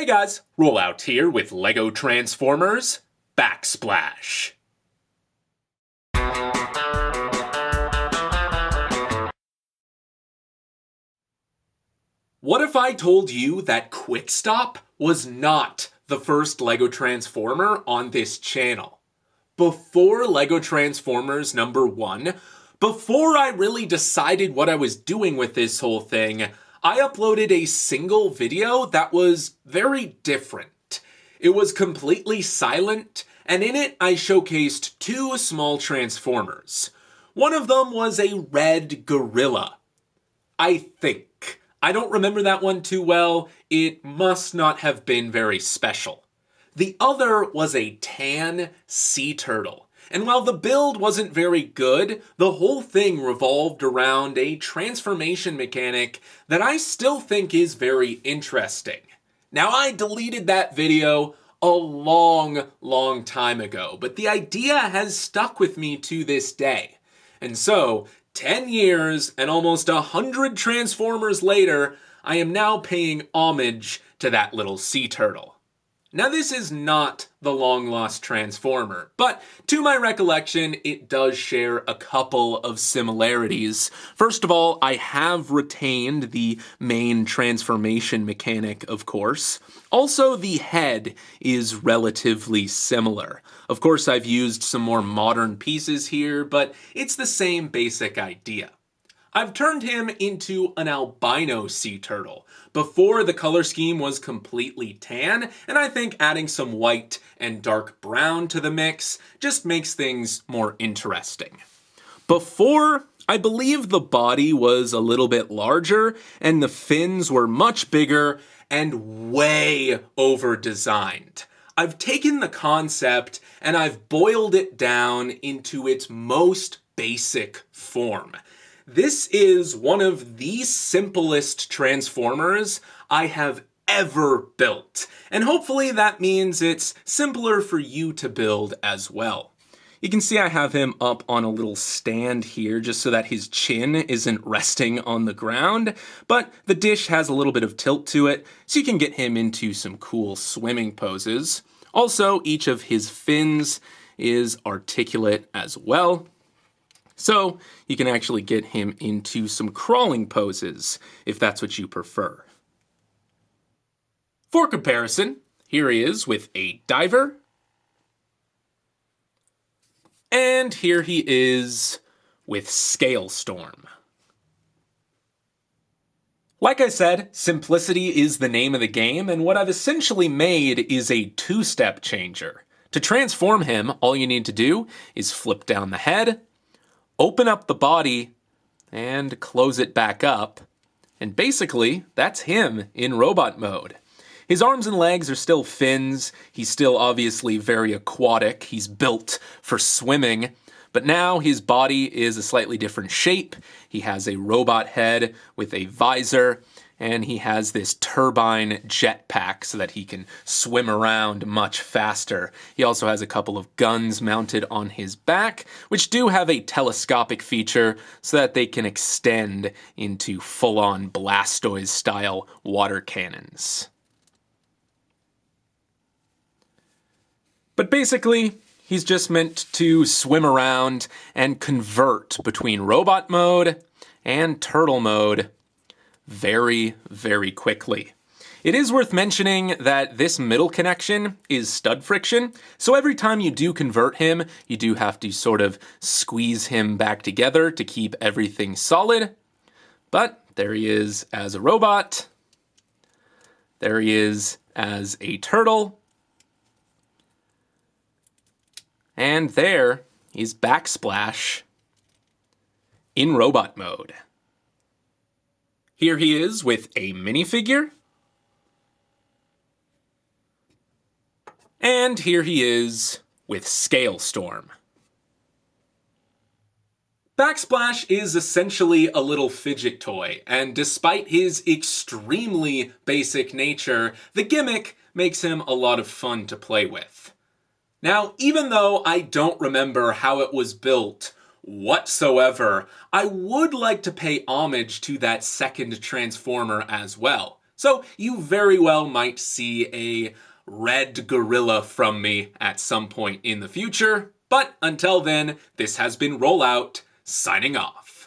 Hey guys, Rollout here with LEGO Transformers Backsplash. What if I told you that Quick Stop was not the first LEGO Transformer on this channel? Before LEGO Transformers #1, before I really decided what I was doing with this whole thing, I uploaded a single video that was very different. It was completely silent, and in it I showcased two small Transformers. One of them was a red gorilla. I think. I don't remember that one too well. It must not have been very special. The other was a tan sea turtle. And while the build wasn't very good, the whole thing revolved around a transformation mechanic that I still think is very interesting. Now, I deleted that video a long time ago, but the idea has stuck with me to this day. And so, 10 years and almost 100 Transformers later, I am now paying homage to that little sea turtle. Now, this is not the long-lost Transformer, but to my recollection, it does share a couple of similarities. First of all, I have retained the main transformation mechanic, of course. Also, the head is relatively similar. Of course, I've used some more modern pieces here, but it's the same basic idea. I've turned him into an albino sea turtle. Before, the color scheme was completely tan, and I think adding some white and dark brown to the mix just makes things more interesting. Before, I believe the body was a little bit larger, and the fins were much bigger and way over-designed. I've taken the concept and I've boiled it down into its most basic form. This is one of the simplest Transformers I have ever built, and hopefully that means it's simpler for you to build as well. You can see I have him up on a little stand here just so that his chin isn't resting on the ground, but the dish has a little bit of tilt to it, so you can get him into some cool swimming poses. Also, each of his fins is articulate as well. So you can actually get him into some crawling poses, if that's what you prefer. For comparison, here he is with a diver. And here he is with Scale Storm. Like I said, simplicity is the name of the game, and what I've essentially made is a two-step changer. To transform him, all you need to do is flip down the head, open up the body, and close it back up. And basically, that's him in robot mode. His arms and legs are still fins. He's still obviously very aquatic. He's built for swimming. But now his body is a slightly different shape. He has a robot head with a visor, and he has this turbine jetpack so that he can swim around much faster. He also has a couple of guns mounted on his back, which do have a telescopic feature so that they can extend into full-on Blastoise-style water cannons. But basically, he's just meant to swim around and convert between robot mode and turtle mode very quickly. It is worth mentioning that this middle connection is stud friction, so every time you do convert him, you do have to sort of squeeze him back together to keep everything solid. But there he is as a robot. There he is as a turtle. And there is Backsplash in robot mode. Here he is with a minifigure. And here he is with Scale Storm. Backsplash is essentially a little fidget toy, and despite his extremely basic nature, the gimmick makes him a lot of fun to play with. Now, even though I don't remember how it was built whatsoever, I would like to pay homage to that second Transformer as well. So you very well might see a red gorilla from me at some point in the future. But until then, this has been Rollout, signing off.